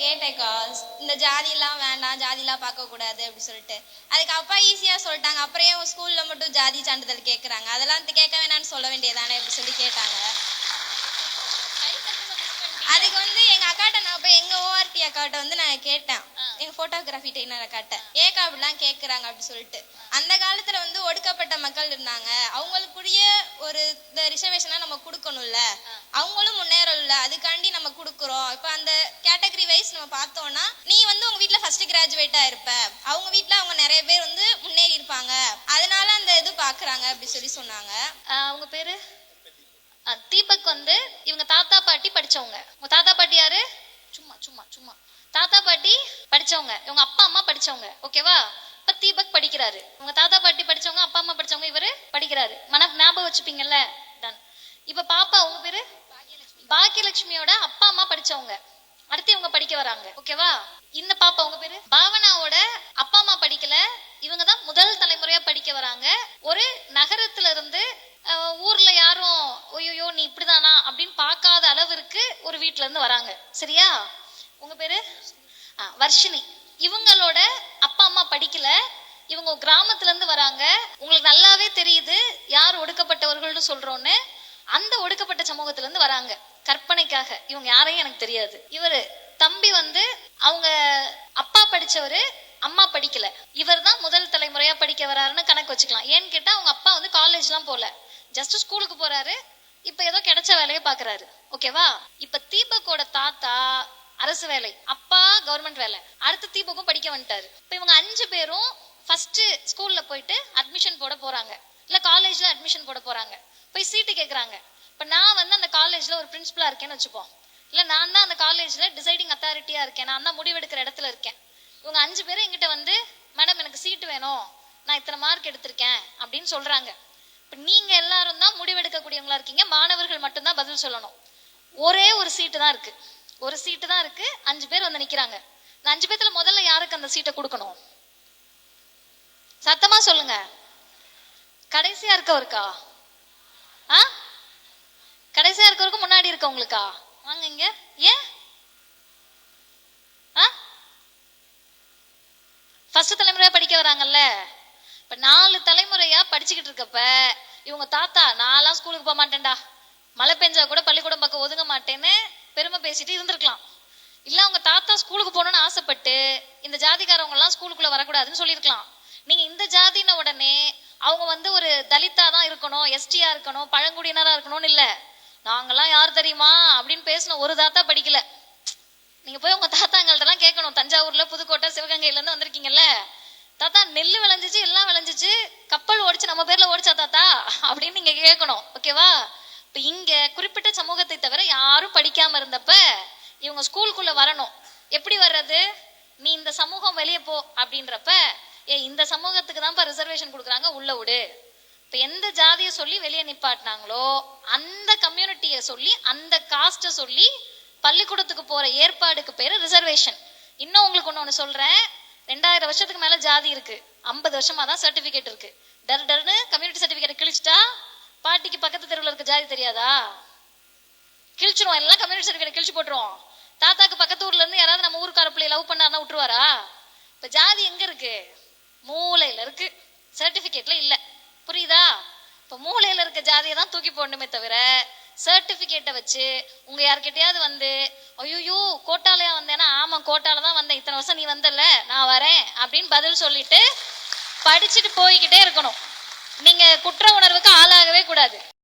கேட்டேக்கா, இந்த ஜாதியெல்லாம் வேண்டாம், ஜாதியெல்லாம் பார்க்கக்கூடாது அப்படி சொல்லிட்டு. அதுக்கு அப்பா ஈஸியாக சொல்லிட்டாங்க, அப்புறம் ஏன் ஸ்கூலில் மட்டும் ஜாதி சான்றிதழ் கேட்குறாங்க, அதெல்லாம் கேட்க வேணான்னு சொல்ல வேண்டியதானே அப்படி சொல்லி கேட்டாங்க. அதுக்கு எங்க அக்காட்ட நான் போய் எங்க ஓஆர்டி அக்காட்ட நான் கேட்டேன், எங்க போட்டோகிராஃபி ட்ரெயினர் அக்காட்ட, ஏக்கா அப்படிலாம் கேட்குறாங்க அப்படி சொல்லிட்டு. அந்த காலத்துல ஒடுக்கப்பட்ட மக்கள் இருந்தாங்க, அவங்களுக்குரிய ஒரு இந்த ரிசர்வேஷனா நம்ம கொடுக்கணும்ல, அவங்களும் முன்னேறல, அதுக்காண்டி நம்ம கொடுக்குறோம். இப்ப அந்த கேட்டகரி வைஸ் நம்ம பார்த்தோம்னா, நீ உங்க வீட்டுல ஃபர்ஸ்ட் கிராஜுவேட்டா இருப்ப, அவங்க வீட்டுல அவங்க நிறைய பேர் முன்னேறி இருப்பாங்க, அதனால அந்த இது பாக்குறாங்க அப்படி சொல்லி சொன்னாங்க. அவங்க பேரு தீபக். இவங்க தாத்தா பாட்டி படிச்சவங்க. உங்க தாத்தா பாட்டி யாரு? சும்மா சும்மா சும்மா தாத்தா பாட்டி படிச்சவங்க, இவங்க அப்பா அம்மா படிச்சவங்க. ஓகேவா? இப்ப தீபக் படிக்கிறாரு. உங்க தாத்தா பாட்டி படிச்சவங்க, அப்பா அம்மா படிச்சவங்க, இவரு படிக்கிறாரு. ஞாபகம் வச்சுப்பீங்கல்ல. டன். இப்ப பாப்பா உங்க பேரு பாக்கியலட்சுமியோட அப்பா அம்மா படிச்சவங்க, அடுத்து இவங்க படிக்க வராங்க. ஓகேவா? இந்த பாப்பா உங்க பேரு பாவனாவோட அப்பா அம்மா படிக்கல, இவங்கதான் முதல் தலைமுறையா படிக்க வராங்க. ஒரு நகரத்துல இருந்து ஊர்ல யாரும் ஐயோ நீ இப்படிதானா அப்படின்னு பார்க்காத அளவிற்கு ஒரு வீட்டுல இருந்து வராங்க. சரியா? உங்க பேரு வர்ஷினி. இவங்களோட அப்பா அம்மா படிக்கல, இவங்க கிராமத்துல இருந்து வராங்க. உங்களுக்கு நல்லாவே தெரியுது யார் ஒடுக்கப்பட்டவர்கள்னு சொல்றோன்னு. அந்த ஒடுக்கப்பட்ட சமூகத்துல இருந்து வராங்க. கற்பனைக்காக இவங்க யாரையும் எனக்கு தெரியாது. இவரு தம்பி அவங்க அப்பா படிச்சவரு, அம்மா படிக்கல. இவர் தான் முதல் தலைமுறையா படிக்க வராருன்னு கணக்கு வச்சுக்கலாம். ஏன்னு கேட்டா அவங்க அப்பா காலேஜ் எல்லாம் போல, ஜஸ்ட் ஸ்கூலுக்கு போறாரு. இப்ப ஏதோ கிடைச்ச வேலையை பாக்குறாரு. ஓகேவா? இப்ப தீபக்கோட தாத்தா அரசு வேலை, அப்பா கவர்மெண்ட் வேலை, அடுத்து தீபக்கும் படிக்க வந்துட்டாரு. இப்ப இவங்க 5 பேரும் ஃபர்ஸ்ட் ஸ்கூல்ல போயிட்டு அட்மிஷன் போட போறாங்க, இல்ல காலேஜ்ல அட்மிஷன் போட போறாங்க. போய் சீட்டு கேக்குறாங்க. இப்ப நான் அந்த காலேஜ்ல ஒரு பிரின்சிபலா இருக்கேன்னு வச்சுப்போம், இல்ல நான் தான் அந்த காலேஜ்ல டிசைடிங் அத்தாரிட்டியா இருக்கேன், நான் தான் முடிவெடுக்கிற இடத்துல இருக்கேன். இவங்க 5 பேரும் என்கிட்ட மேடம் எனக்கு சீட்டு வேணும், நான் இத்தனை மார்க் எடுத்திருக்கேன் அப்படின்னு சொல்றாங்க. இப்ப நீங்க எல்லாரும் தான் முடிவெடுக்கக்கூடியவங்களா இருக்கீங்க, மாணவர்கள் மட்டும்தான் பதில் சொல்லணும். ஒரே ஒரு சீட்டு தான் இருக்கு, ஒரு சீட்டு தான் இருக்கு. 5 பேர் நிக்கிறாங்க. இந்த 5 பேர்த்துல முதல்ல யாருக்கு அந்த சீட்டை கொடுக்கணும்? சத்தமா சொல்லுங்க. கடைசியா இருக்கவருக்கா? கடைசியா இருக்கவருக்கு முன்னாடி இருக்கவங்களுக்கா? வாங்க இங்க. ஏன் ஃபர்ஸ்ட் தலைமுறையா படிக்க வராங்கல்ல. இப்ப 4 தலைமுறையா படிச்சுக்கிட்டு இருக்கப்ப இவங்க தாத்தா நான்லாம் ஸ்கூலுக்கு போக மாட்டேன்டா, மழை பெஞ்சா கூட பள்ளிக்கூடம் பக்கம் ஒதுங்க மாட்டேன்னு பெருமை பேசிட்டு இருந்திருக்கலாம். இல்ல அவங்க தாத்தா ஸ்கூலுக்கு போகணும்னு ஆசைப்பட்டு இந்த ஜாதிக்காரவங்க எல்லாம் ஸ்கூலுக்குள்ள வரக்கூடாதுன்னு சொல்லியிருக்கலாம். நீங்க இந்த ஜாதின உடனே அவங்க ஒரு தலித்தா தான் இருக்கணும், எஸ்டியா இருக்கணும், பழங்குடியினரா இருக்கணும்னு இல்ல. நாங்கெல்லாம் யார் தெரியுமா அப்படின்னு பேசின ஒரு தாத்தா படிக்கல. நீங்க போய் உங்க தாத்தாங்கள்ட்ட எல்லாம் கேட்கணும். தஞ்சாவூர்ல, புதுக்கோட்டை, சிவகங்கையில இருந்து வந்திருக்கீங்கல்ல, தாத்தா நெல்லு விளைஞ்சிச்சு, எல்லாம் விளைஞ்சிச்சு, கப்பல் ஓடிச்சு, நம்ம பேர்ல ஓடிச்சா தாத்தா அப்படின்னு நீங்க கேட்கணும். ஓகேவா? இப்ப இங்க குறிப்பிட்ட சமூகத்தை தவிர யாரும் படிக்காம இருந்தப்ப இவங்க ஸ்கூலுக்குள்ள வரணும். எப்படி வர்றது? நீ இந்த சமூகம் வெளியே போ அப்படின்றப்ப இந்த சமூகத்துக்கு தான் ரிசர்வேஷன் கொடுக்குறாங்க, உள்ள விடு. இப்ப எந்த ஜாதியை சொல்லி வெளியே நிப்பாட்டினாங்களோ அந்த கம்யூனிட்டியை சொல்லி, அந்த காஸ்ட சொல்லி பள்ளிக்கூடத்துக்கு போற ஏற்பாடுக்கு பேரு ரிசர்வேஷன். இன்னும் உங்களுக்கு ஒண்ணு சொல்றேன், 2000 வருஷத்துக்கு மேல ஜாதி இருக்கு, 50 வருஷமா தான் சர்டிபிகேட் இருக்கு. டர்னு கம்யூனிட்டி சர்டிபிகேட் கிழிச்சிட்டா பாட்டிக்கு பக்கத்து தெருவில் இருக்க ஜாதி தெரியாதா? கிழிச்சிருவோம், எல்லாம் கம்யூனிட்டி சர்டிபிகேட் கிழிச்சு போட்டுருவோம். தாத்தாக்கு பக்கத்து ஊர்ல இருந்து யாராவது நம்ம ஊருக்கார பிள்ளை லவ் பண்ணாருன்னா விட்டுருவாரா? இப்ப ஜாதி எங்க இருக்கு? மூளையில இருக்கு, சர்டிபிகேட்ல இல்ல. புரியுதா? இப்ப மூளையில இருக்க ஜாதியை தான் தூக்கி போடணுமே தவிர சர்டிபிகேட்டை வச்சு உங்க யார்கிட்டயாவது ஐயோ கோட்டாலையா வந்தேன்னா, ஆமா கோட்டால தான் வந்தேன், இத்தனை வருஷம் நீ வந்தல நான் வரேன் அப்படின்னு பதில் சொல்லிட்டு படிச்சுட்டு போய்கிட்டே இருக்கணும்.